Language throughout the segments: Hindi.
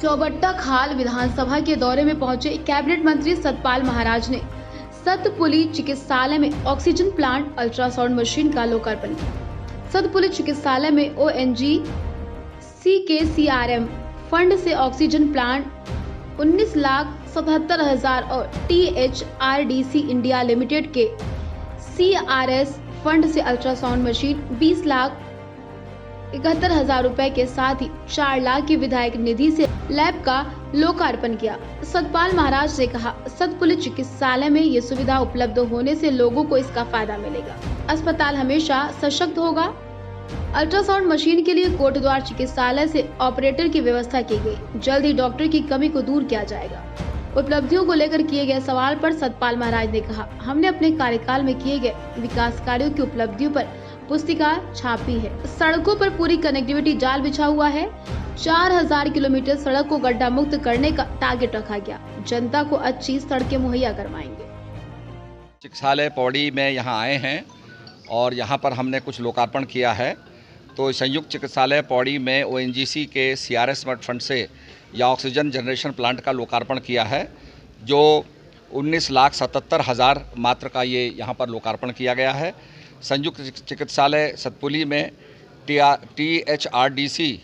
चौबट्टा खाल विधानसभा के दौरे में पहुंचे कैबिनेट मंत्री सतपाल महाराज ने सतपुली चिकित्सालय में ऑक्सीजन प्लांट अल्ट्रासाउंड मशीन का लोकार्पण किया। सतपुली चिकित्सालय में ONGC के CRM फंड से ऑक्सीजन प्लांट 19,77,000 और THRDC इंडिया लिमिटेड के CRS फंड से अल्ट्रासाउंड मशीन 20,71,000 रुपए के साथ ही 4 लाख की विधायक निधि से लैब का लोकार्पण किया। सतपाल महाराज ने कहा, सतपुली चिकित्सालय में ये सुविधा उपलब्ध होने से लोगों को इसका फायदा मिलेगा। अस्पताल हमेशा सशक्त होगा। अल्ट्रासाउंड मशीन के लिए कोटद्वार चिकित्सालय से ऑपरेटर की व्यवस्था की गई। जल्द ही डॉक्टर की कमी को दूर किया जाएगा। उपलब्धियों को लेकर किए गए सवाल पर सतपाल महाराज ने कहा, हमने अपने कार्यकाल में किए गए विकास कार्यों की उपलब्धियों पर पुस्तिका छापी है। सड़कों पर पूरी कनेक्टिविटी जाल बिछा हुआ है। 4000 किलोमीटर सड़क को गड्ढा मुक्त करने का टारगेट रखा गया। जनता को अच्छी सड़कें मुहैया करवाएंगे। चिकित्सालय पौड़ी में यहाँ आए हैं और यहाँ पर हमने कुछ लोकार्पण किया है। तो संयुक्त चिकित्सालय पौड़ी में ONGC के CRS फंड से या ऑक्सीजन जनरेशन प्लांट का लोकार्पण किया है, जो 19,77,000 मात्र का ये यहाँ पर लोकार्पण किया गया है। संयुक्त चिकित्सालय सतपुली में THRDC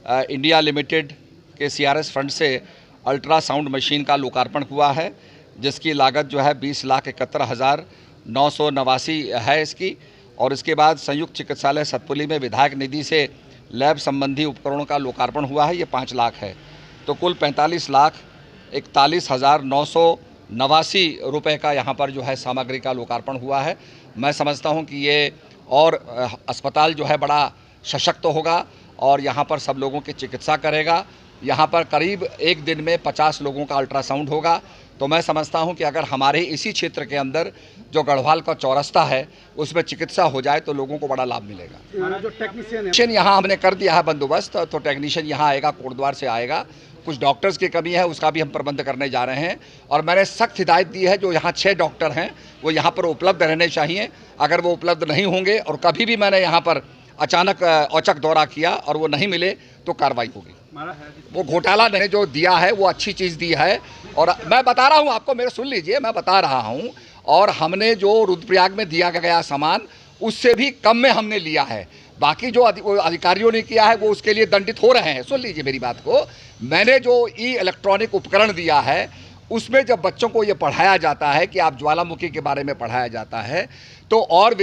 इंडिया लिमिटेड के CRS फंड से अल्ट्रासाउंड मशीन का लोकार्पण हुआ है, जिसकी लागत जो है 20,71,989 है इसकी। और इसके बाद संयुक्त चिकित्सालय सतपुली में विधायक निधि से लैब संबंधी उपकरणों का लोकार्पण हुआ है, ये 5 लाख है। तो कुल 45,41,989 रुपए का यहाँ पर जो है सामग्री का लोकार्पण हुआ है। मैं समझता हूँ कि ये और अस्पताल जो है बड़ा सशक्त होगा और यहाँ पर सब लोगों की चिकित्सा करेगा। यहाँ पर करीब एक दिन में 50 लोगों का अल्ट्रासाउंड होगा। तो मैं समझता हूँ कि अगर हमारे इसी क्षेत्र के अंदर जो गढ़वाल का चौरस्ता है उसमें चिकित्सा हो जाए तो लोगों को बड़ा लाभ मिलेगा। जो टेक्नीशियन यहाँ हमने कर दिया है बंदोबस्त, तो टेक्नीशियन यहाँ आएगा, कोटद्वार से आएगा। कुछ डॉक्टर्स की कमी है, उसका भी हम प्रबंध करने जा रहे हैं। और मैंने सख्त हिदायत दी है, जो यहाँ 6 डॉक्टर हैं वो यहाँ पर उपलब्ध रहने चाहिए। अगर वो उपलब्ध नहीं होंगे और कभी भी मैंने यहाँ पर अचानक औचक दौरा किया और वो नहीं मिले तो कार्रवाई होगी। वो घोटाला ने जो दिया है वो अच्छी चीज़ दी है। और मैं बता रहा हूँ आपको, मेरे सुन लीजिए, मैं बता रहा हूँ। और हमने जो रुद्रप्रयाग में दिया गया सामान उससे भी कम में हमने लिया है। बाकी जो अधिकारियों ने किया है वो उसके लिए दंडित हो रहे हैं। सुन लीजिए मेरी बात को। मैंने जो इलेक्ट्रॉनिक उपकरण दिया है उसमें जब बच्चों को ये पढ़ाया जाता है कि आप ज्वालामुखी के बारे में पढ़ाया जाता है, तो और